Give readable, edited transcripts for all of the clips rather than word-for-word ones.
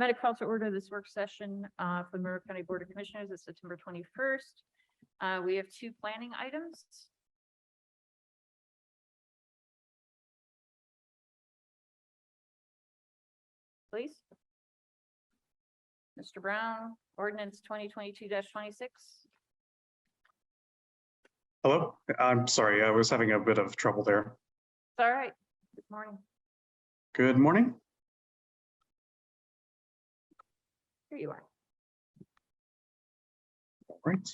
I'm going to call to order this work session for the Monroe County Board of Commissioners. It's September 21st. We have two planning items. Please. Mr. Brown, ordinance 2022-26. Hello, I'm sorry, I was having a bit of trouble there. It's all right. Good morning. Good morning. Here you are. All right.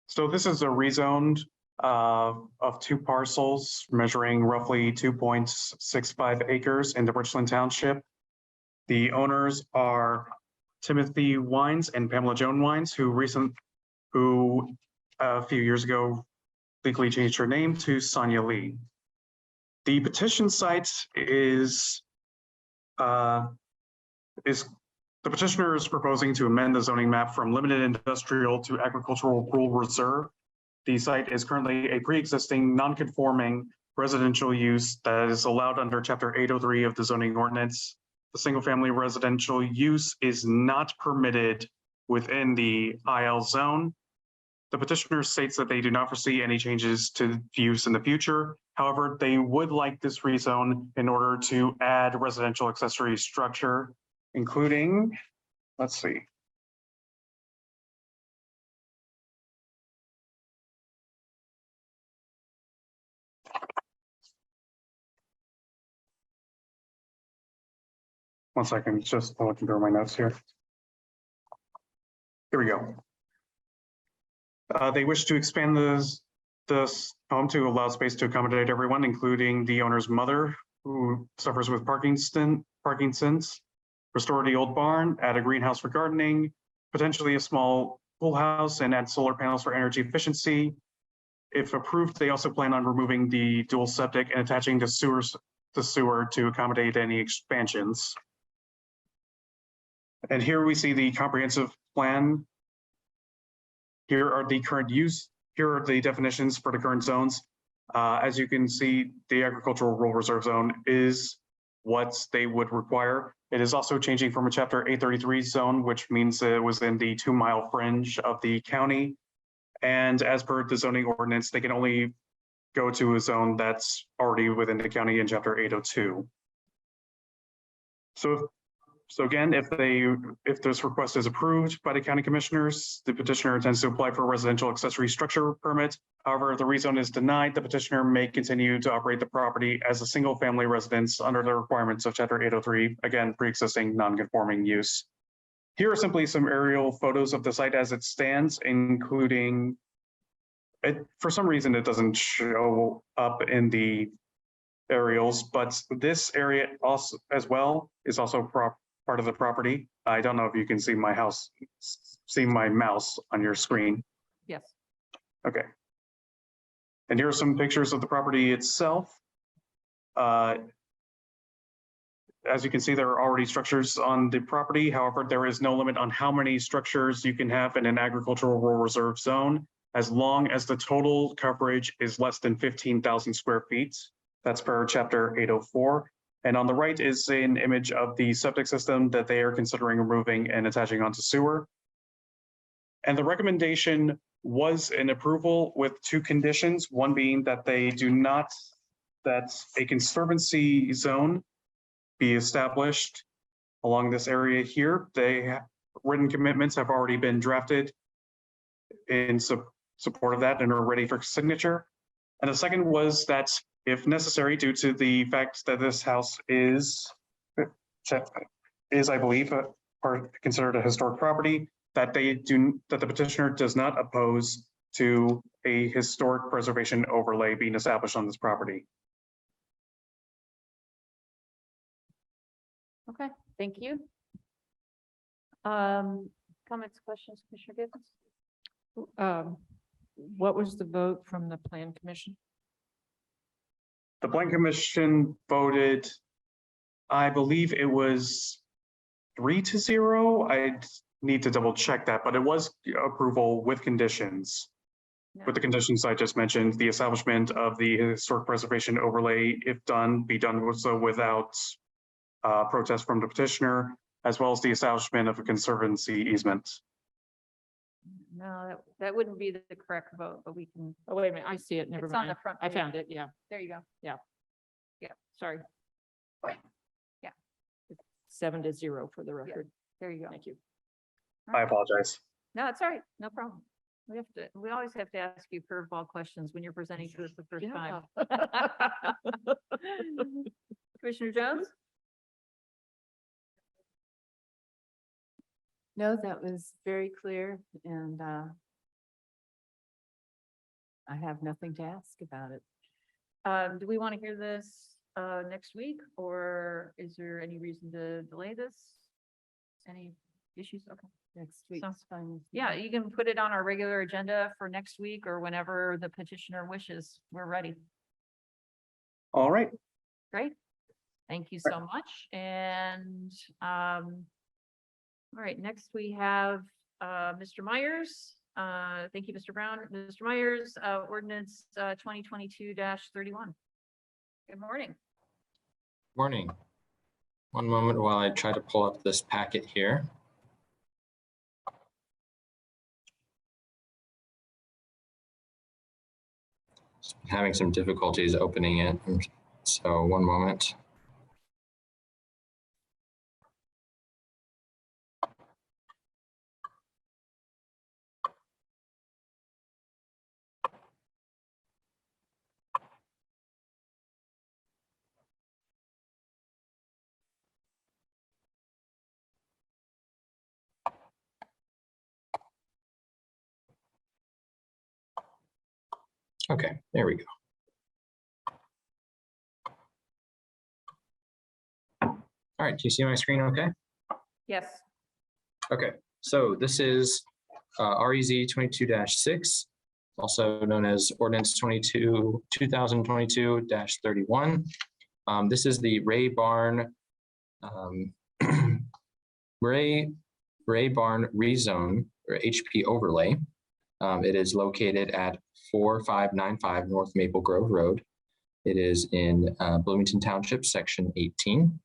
So this is a rezoned of two parcels measuring roughly 2.65 acres in the Richland Township. The owners are Timothy Wines and Pamela Joan Wines, who a few years ago legally changed her name to Sonia Lee. The petition site is the petitioner is proposing to amend the zoning map from limited industrial to agricultural rural reserve. The site is currently a pre-existing non-conforming residential use that is allowed under Chapter 803 of the zoning ordinance. The single-family residential use is not permitted within the IL zone. The petitioner states that they do not foresee any changes to use in the future. However, they would like this rezone in order to add residential accessory structure, including, let's see. One second, just looking through my notes here. Here we go. They wish to expand this home to allow space to accommodate everyone, including the owner's mother, who suffers with Parkinson's, restore the old barn, add a greenhouse for gardening, potentially a small pool house, and add solar panels for energy efficiency. If approved, they also plan on removing the dual septic and attaching the sewer to accommodate any expansions. And here we see the comprehensive plan. Here are the current use. Here are the definitions for the current zones. As you can see, the agricultural rural reserve zone is what they would require. It is also changing from a Chapter 833 zone, which means it was in the 2-mile fringe of the county. And as per the zoning ordinance, they can only go to a zone that's already within the county in Chapter 802. So again, if this request is approved by the county commissioners, the petitioner intends to apply for a residential accessory structure permit. However, if the rezone is denied, the petitioner may continue to operate the property as a single family residence under the requirements of Chapter 803, again, pre-existing non-conforming use. Here are simply some aerial photos of the site as it stands, including, for some reason, it doesn't show up in the aerials, but this area also as well is also part of the property. I don't know if you can see my mouse on your screen. Yes. Okay. And here are some pictures of the property itself. As you can see, there are already structures on the property. However, there is no limit on how many structures you can have in an agricultural rural reserve zone, as long as the total coverage is less than 15,000 square feet. That's per Chapter 804. And on the right is an image of the septic system that they are considering removing and attaching onto sewer. And the recommendation was an approval with two conditions, one being that that a conservancy zone be established along this area here. Written commitments have already been drafted in support of that and are ready for signature. And the second was that if necessary, due to the fact that this house is I believe, considered a historic property, that the petitioner does not oppose to a historic preservation overlay being established on this property. Okay, thank you. Comments, questions, Commissioner Gibbons? What was the vote from the Plan Commission? The Plan Commission voted, I believe it was 3-0. I need to double check that, but it was approval with conditions. with the conditions I just mentioned, the establishment of the historic preservation overlay, if done, be done so without protest from the petitioner, as well as the establishment of a conservancy easement. No, that wouldn't be the correct vote, but we can, Oh, wait a minute, I see it, never it's on the mind. front. I page. found it, yeah, There you go. sorry. Yeah. 7-0 for the record. There you go. Thank you. I apologize. No, it's all right. No problem. We always have to ask you curveball questions when you're presenting to us the first time. Commissioner Jones? No, that was very clear and I have nothing to ask about it. Do we want to hear this next week, or is there any reason to delay this? Any issues? Okay. Next week's So, fine. with me. Yeah, you can put it on our regular agenda for next week or whenever the petitioner wishes. We're ready. All right. Great. Thank you so much. And, all right, next we have, Mr. Myers. Thank you, Mr. Brown. Mr. Myers, ordinance, 2022-31. Good morning. Morning. One moment while I try to pull up this packet here. Just having some difficulties opening it, so one moment. Okay, there we go. All right, do you see my screen okay? Yes. Okay, so this is REZ 22-6, also known as Ordinance 2022-31. This is the Ray Barn Ray Barn rezone or HP overlay. It is located at 4595 North Maple Grove Road. It is in Bloomington Township, Section 18,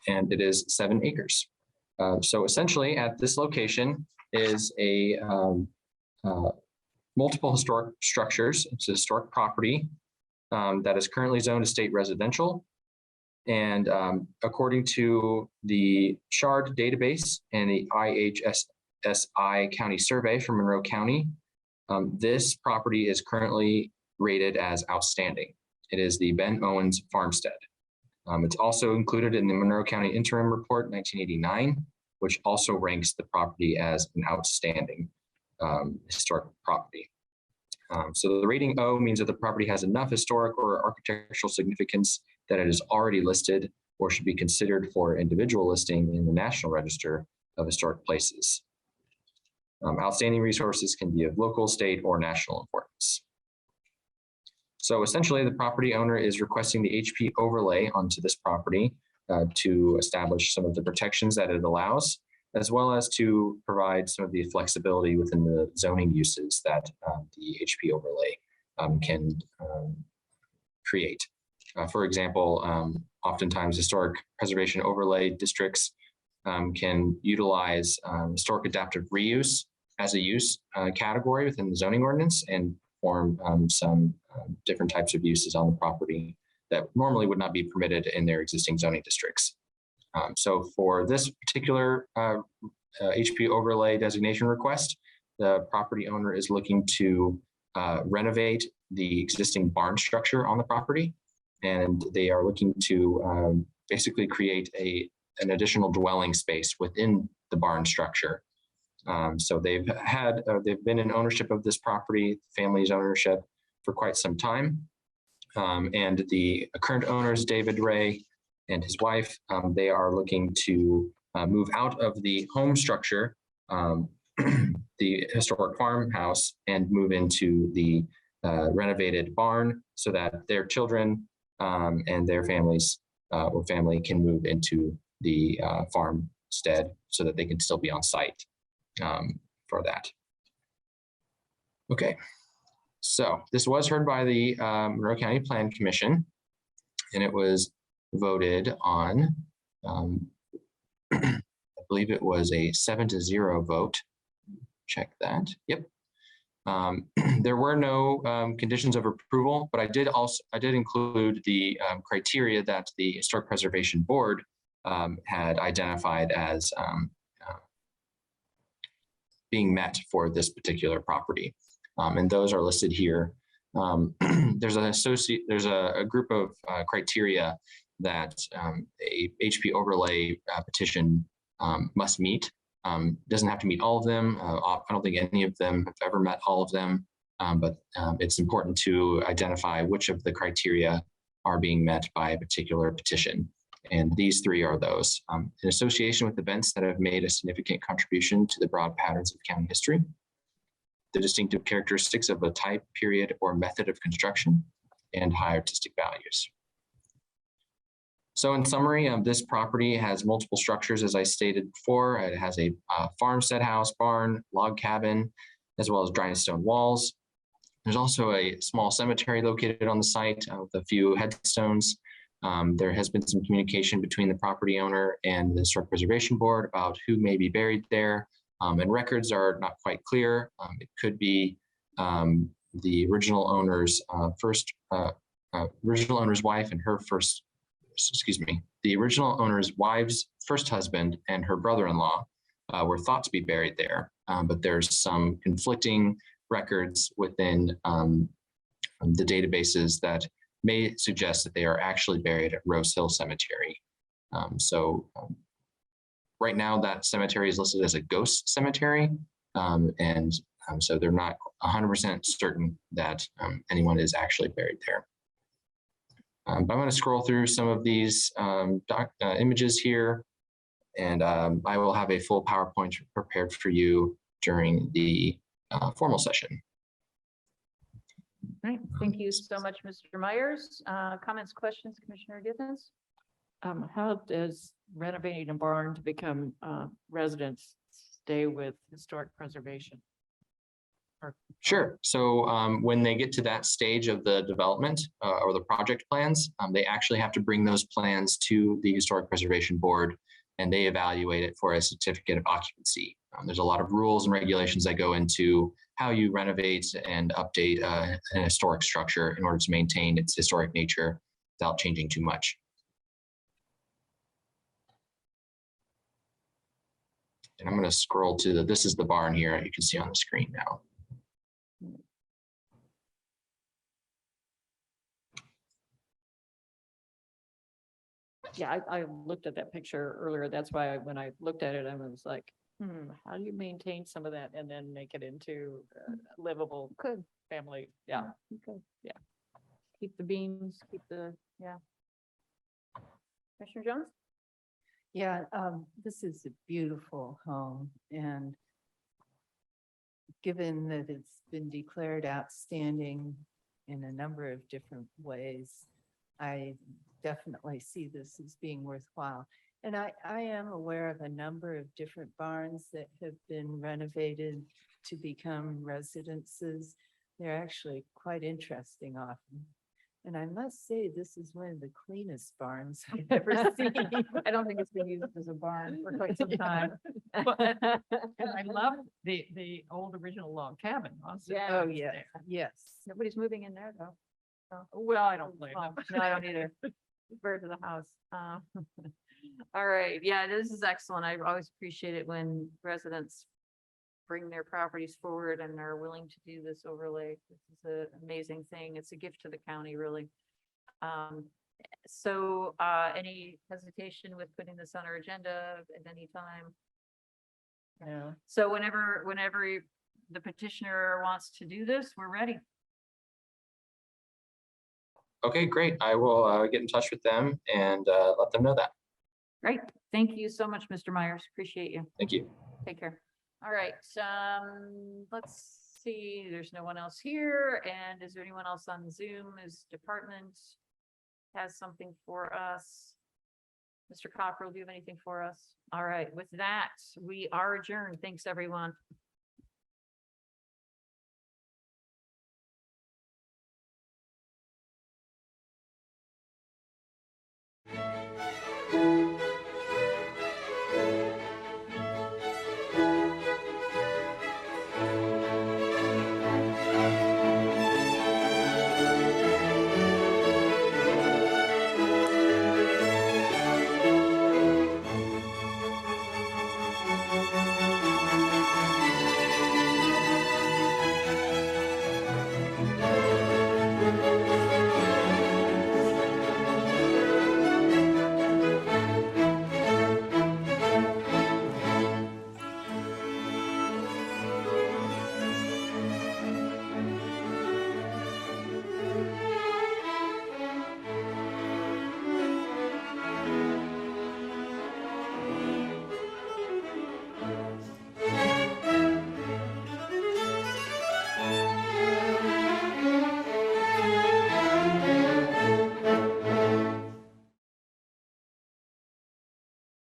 and it is 7 acres. So essentially at this location is a multiple historic structures. It's a historic property that is currently zoned estate residential. And according to the SHARD database and the IHSSI County Survey from Monroe County, this property is currently rated as outstanding. It is the Ben Owens Farmstead. It's also included in the Monroe County Interim Report 1989, which also ranks the property as an outstanding historic property. So the rating O means that the property has enough historic or architectural significance that it is already listed or should be considered for individual listing in the National Register of Historic Places. Outstanding resources can be of local, state, or national importance. So essentially, the property owner is requesting the HP overlay onto this property to establish some of the protections that it allows, as well as to provide some of the flexibility within the zoning uses that the HP overlay can create. For example, oftentimes historic preservation overlay districts can utilize historic adaptive reuse as a use category within the zoning ordinance and form some different types of uses on the property that normally would not be permitted in their existing zoning districts. So for this particular HP overlay designation request, the property owner is looking to renovate the existing barn structure on the property, and they are looking to basically create an additional dwelling space within the barn structure. So they've been in ownership of this property, family's ownership, for quite some time. And the current owners, David Ray and his wife, they are looking to move out of the home structure, the historic farmhouse, and move into the renovated barn so that their children and their families or family can move into the farmstead so that they can still be on site for that. Okay, So this was heard by the Monroe County Plan Commission, and it was voted on. I believe it was a 7-0 vote. Check that. Yep. There were no conditions of approval, but I did include the criteria that the Historic Preservation Board had identified as being met for this particular property. And those are listed here. There's a group of criteria that a HP overlay petition must meet. Doesn't have to meet all of them. I don't think any of them have ever met all of them, but it's important to identify which of the criteria are being met by a particular petition. And these three are those. In association with events that have made a significant contribution to the broad patterns of county history, the distinctive characteristics of a type, period, or method of construction, and high artistic values. So in summary, this property has multiple structures, as I stated before. It has a farmstead house, barn, log cabin, as well as dry stone walls. There's also a small cemetery located on the site with a few headstones. There has been some communication between the property owner and the Historic Preservation Board about who may be buried there, and records are not quite clear. It could be the original owner's original owner's wife and her first, excuse me, the original owner's wife's first husband and her brother-in-law were thought to be buried there, but there's some conflicting records within the databases that may suggest that they are actually buried at Rose Hill Cemetery. Right now that cemetery is listed as a ghost cemetery, so they're not 100% certain that anyone is actually buried there. But I'm going to scroll through some of these images here, and I will have a full PowerPoint prepared for you during the formal session. All right, thank you so much, Mr. Myers. Comments, questions, Commissioner Githens? How does renovating a barn to become residence stay with historic preservation? Sure. So when they get to that stage of the development or the project plans, they actually have to bring those plans to the Historic Preservation Board, and they evaluate it for a certificate of occupancy. There's a lot of rules and regulations that go into how you renovate and update an historic structure in order to maintain its historic nature without changing too much. And I'm going to scroll to this is the barn here. You can see on the screen now. Yeah, I looked at that picture earlier. That's why when I looked at it, I was like, how do you maintain some of that and then make it into livable family? Yeah. Okay. Yeah. Keep the beams, keep the, yeah. Commissioner Jones? Yeah, this is a beautiful home, and given that it's been declared outstanding in a number of different ways, I definitely see this as being worthwhile. And I am aware of a number of different barns that have been renovated to become residences. They're actually quite interesting often. And I must say, this is one of the cleanest barns I've ever seen. I don't think it's been used as a barn for quite some time. And I love the old original log cabin. Also. Yeah. Oh, yeah, yes. Nobody's moving in there though. Well, I don't blame Oh, them. no, I don't either. Bird to the house. All right, yeah, this is excellent. I always appreciate it when residents bring their properties forward and are willing to do this overlay. This is an amazing thing. It's a gift to the county, really. So any hesitation with putting this on our agenda at any time? Yeah. So whenever the petitioner wants to do this, we're ready. Okay, great. I will get in touch with them and let them know that. Great. Thank you so much, Mr. Myers. Appreciate you. Thank you. Take care. All right, let's see, there's no one else here, and is there anyone else on Zoom? Is department has something for us? Mr. Cockrell, do you have anything for us? All right, with that, we are adjourned. Thanks, everyone.